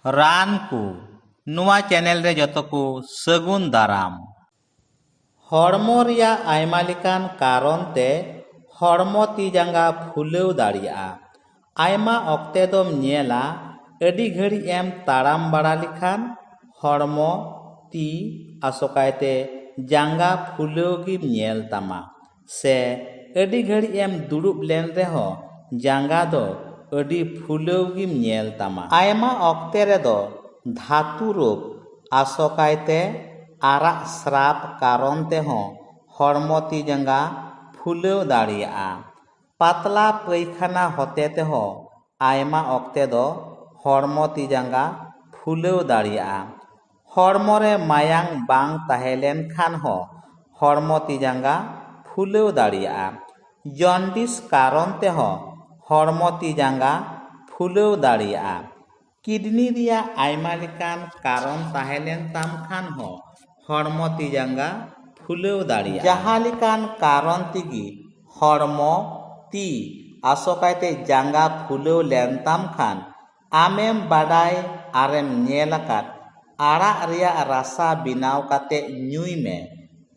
ᱨᱟᱱ ᱠᱚ ᱱᱚᱣᱟ ᱪᱮᱱᱮᱞ ᱨᱮ ᱡᱚᱛᱚ ᱠᱚ ᱥᱟᱹᱜᱩᱱ ᱫᱟᱨᱟᱢ। ᱦᱚᱲᱢᱚ ᱨᱮᱭᱟᱜ ᱟᱭᱢᱟ ᱞᱮᱠᱟᱱ ᱠᱟᱨᱚᱱ ᱛᱮ ᱦᱚᱲᱢᱚ ᱛᱤ ᱡᱟᱸᱜᱟ ᱯᱷᱩᱞᱟᱹᱣ ᱫᱟᱲᱮᱭᱟᱜᱼᱟ। ᱟᱭᱢᱟ ᱚᱠᱛᱮ ᱫᱚᱢ ᱧᱮᱞᱟ ᱟᱹᱰᱤ ᱜᱷᱟᱹᱲᱤᱡ ᱮᱢ ᱛᱟᱲᱟᱢ ᱵᱟᱲᱟ ᱞᱮᱠᱷᱟᱱ ᱦᱚᱲᱢᱚ ᱛᱤ ᱟᱥᱚᱠᱟᱭᱛᱮ ᱡᱟᱸᱜᱟ ᱯᱷᱩᱞᱟᱹᱣ ᱜᱮᱢ ᱧᱮᱞ ᱛᱟᱢᱟ। ᱥᱮ ᱟᱹᱰᱤ ᱜᱷᱟᱹᱲᱤᱡ ᱮᱢ ᱫᱩᱲᱩᱵ ᱞᱮᱱ ᱨᱮᱦᱚᱸ ᱡᱟᱸᱜᱟ ᱫᱚ ᱟᱹᱰᱤ ᱯᱷᱩᱞᱟᱹᱣ ᱜᱮᱢ ᱧᱮল ᱛᱟᱢᱟ। ᱟᱭᱢᱟ ᱚᱠᱛᱮ ᱨᱮᱫᱚ ᱫᱷᱟᱹᱛᱩ ᱨᱳᱜᱽ ᱟᱥᱚᱠᱟᱭᱛᱮ ᱟᱨᱟᱜ ᱥᱨᱟᱯ ᱠᱟᱨᱚᱱ ᱛᱮᱦᱚᱸ ᱦᱚᱲᱢᱚ ᱛᱤ ᱡᱟᱸᱜᱟ ᱯᱷᱩᱞᱟᱹᱣ ᱫᱟᱲᱮᱭᱟᱜᱼᱟ। ᱯᱟᱛᱞᱟ ᱯᱟᱭᱠᱷᱟᱱᱟ ᱦᱚᱛᱮ ᱛᱮᱦᱚᱸ ᱟᱭᱢᱟ ᱚᱠᱛᱮ ᱫᱚ ᱦᱚᱲᱢᱚ ᱛᱤ ᱡᱟᱸᱜᱟ ᱯᱷᱩᱞᱟᱹᱣ ᱫᱟᱲᱮᱭᱟᱜᱼᱟ। ᱦᱚᱲᱢᱚ ᱨᱮ ᱢᱟᱭᱟᱝ ᱵᱟᱝ ᱛᱟᱦᱮᱸ ᱞᱮᱱ ᱠᱷᱟᱱ ᱦᱚᱸ ᱦᱚᱲᱢᱚ ᱛᱤ ᱡᱟᱸᱜᱟ ᱯᱷᱩᱞᱟᱹᱣ ᱫᱟᱲᱮᱭᱟᱜᱼᱟ। ᱡᱚᱱᱰᱤᱥ ᱠᱟᱨᱚᱱ ᱛᱮᱦᱚᱸ ᱦᱚᱲᱢᱚ ᱛᱤ ᱡᱟᱸᱜᱟ ᱯᱷᱩᱞᱟᱹᱣ ᱫᱟᱲᱮᱭᱟᱜᱼᱟ। ᱠᱤᱰᱱᱤ ᱨᱮᱭᱟᱜ ᱟᱭᱢᱟ ᱞᱮᱠᱟᱱ ᱠᱟᱨᱚᱱ ᱛᱟᱦᱮᱸ ᱞᱮᱱ ᱛᱟᱢ ᱠᱷᱟᱱ ᱦᱚᱸ ᱦᱚᱲᱢᱚ ᱛᱤ ᱡᱟᱸᱜᱟ ᱯᱷᱩᱞᱟᱹᱣ ᱫᱟᱲᱮᱭᱟᱜᱼᱟ। ᱡᱟᱦᱟᱸ ᱞᱮᱠᱟᱱ ᱠᱟᱨᱚᱱ ᱛᱮᱜᱮ ᱦᱚᱲᱢᱚ ᱛᱤ ᱟᱥᱚᱠᱟᱭᱛᱮ ᱡᱟᱸᱜᱟ ᱯᱷᱩᱞᱟᱹᱣ ᱞᱮᱱ ᱛᱟᱢ ᱠᱷᱟᱱ ᱟᱢᱮᱢ ᱵᱟᱰᱟᱭ ᱟᱨᱮᱢ ᱧᱮᱞ ᱟᱠᱟᱫ ᱟᱲᱟᱜ ᱨᱮᱭᱟᱜ ᱨᱟᱥᱟ ᱵᱮᱱᱟᱣ ᱠᱟᱛᱮ ᱧᱩᱭ ᱢᱮ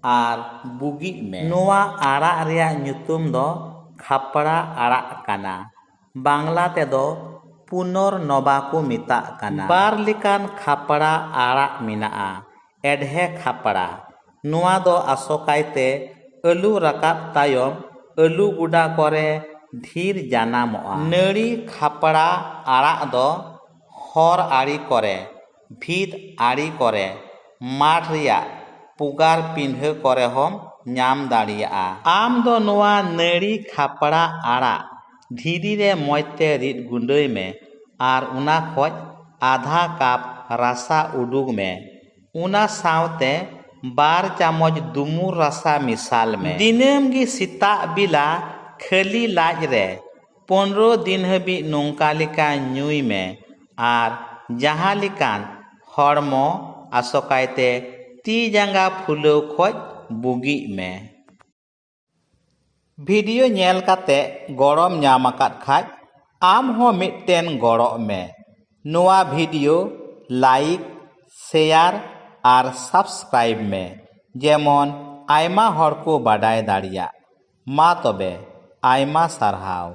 ᱟᱨ ᱵᱩᱜᱤᱜ ᱢᱮ। ᱱᱚᱣᱟ ᱟᱲᱟᱜ ᱨᱮᱭᱟᱜ ᱧᱩᱛᱩᱢ ᱫᱚ ᱠᱷᱟᱯᱨᱟ ᱟᱲᱟᱜ ᱠᱟᱱᱟ। ᱵᱟᱝᱞᱟ ᱛᱮᱫᱚ ᱯᱩᱱᱚᱨᱱᱚᱵᱟ ᱠᱚ ᱢᱮᱛᱟᱜ ᱠᱟᱱᱟ। ᱵᱟᱨ ᱞᱮᱠᱟᱱ ᱠᱷᱟᱯᱨᱟ ᱟᱲᱟᱜ ᱢᱮᱱᱟᱜᱼᱟ। ᱮᱰᱷᱮ ᱠᱷᱟᱯᱨᱟ, ᱱᱚᱣᱟ ᱫᱚ 아ᱥᱚᱠᱟᱭᱛᱮ ᱟᱹᱞᱩ ᱨᱟᱠᱟᱵ ᱛᱟᱭᱚᱢ ᱟᱹᱞᱩ ᱜᱚᱰᱟ ᱠᱚᱨᱮ ᱰᱷᱤᱨ ᱡᱟᱱᱟᱢᱚᱜᱼᱟ। ᱱᱟᱹᱲᱤ ᱠᱷᱟᱯᱨᱟ ᱟᱲᱟᱜ ᱫᱚ ᱦᱚᱨ ᱟᱲᱮ ᱠᱚᱨᱮ, ᱵᱷᱤᱛ ᱟᱲᱮ ᱠᱚᱨᱮ, ᱢᱟᱴ ᱨᱮᱭᱟᱜ ᱯᱚᱜᱟᱨ ᱯᱤᱸᱰᱷᱟᱹ ᱠᱚᱨᱮ ᱦᱚᱸᱢ ᱧᱟᱢ ᱫᱟᱲᱮᱭᱟᱜᱼᱟ। ᱟᱢ ᱫᱚ ᱱᱚᱣᱟ ᱱᱟᱹᱲᱤ ᱠᱷᱟᱯᱨᱟ ᱟᱲᱟᱜ ᱫᱷᱤᱨᱤ ᱨᱮ ᱢᱚᱡᱽ ᱛᱮ ᱨᱤᱫ ᱜᱩᱸᱰᱟᱹᱭ ᱢᱮ ᱟᱨ ᱚᱱᱟ ᱠᱷᱚᱡ ᱟᱫᱷᱟ ᱠᱟᱯ ᱨᱟᱥᱟ ᱩᱰᱩᱠ ᱢᱮ। ᱚᱱᱟ ᱥᱟᱶᱛᱮ 2 চামচ দুমুর রাসা মিশাল মে। দিনম ᱜᱮ ᱥᱮᱛᱟᱜ ᱵᱮᱞᱟ ᱠᱷᱟᱹᱞᱤ ᱞᱟᱡ ᱨᱮ 15 দিন ᱦᱟᱹᱵᱤᱡ ᱱᱚᱝᱠᱟ ᱞᱮᱠᱟ ᱧᱩᱭ ᱢᱮ ᱟᱨ ᱡᱟᱦᱟᱸ ᱞᱮᱠᱟᱱ ᱦᱚᱲᱢᱚ ᱟᱥᱚᱠᱟᱭᱛᱮ ᱛᱤ ᱡᱟᱸᱜᱟ ᱯᱷᱩᱞᱟᱹᱣ ᱠᱷᱚᱡ ᱵᱩᱜᱤᱜ ᱢᱮ। ᱵᱷᱤᱰᱤᱭᱳ ᱧᱮᱞ ᱠᱟᱛᱮ ᱜᱚᱲᱚᱢ ᱧᱟᱢ ᱟᱠᱟᱫ ᱠᱷᱟᱡ ᱟᱢ ᱦᱚᱸ ᱢᱤᱫᱴᱮᱱ ᱜᱚᱲᱚᱜ ᱢᱮ। ᱱᱚᱣᱟ ᱵᱷᱤᱰᱤᱭᱳ ᱞᱟᱭᱤᱠ, ᱥᱮᱭᱟᱨ ᱟᱨ ᱥᱟᱵᱥᱠᱨᱟᱭᱤᱵ ᱢᱮ ᱡᱮᱢᱚᱱ ᱟᱭᱢᱟ ᱦᱚᱲ ᱠᱚ ᱵᱟᱰᱟᱭ ᱫᱟᱲᱮᱭᱟᱜ। ᱢᱟ ᱛᱚᱵᱮ ᱟᱭᱢᱟ ᱥᱟᱨᱦᱟᱣ।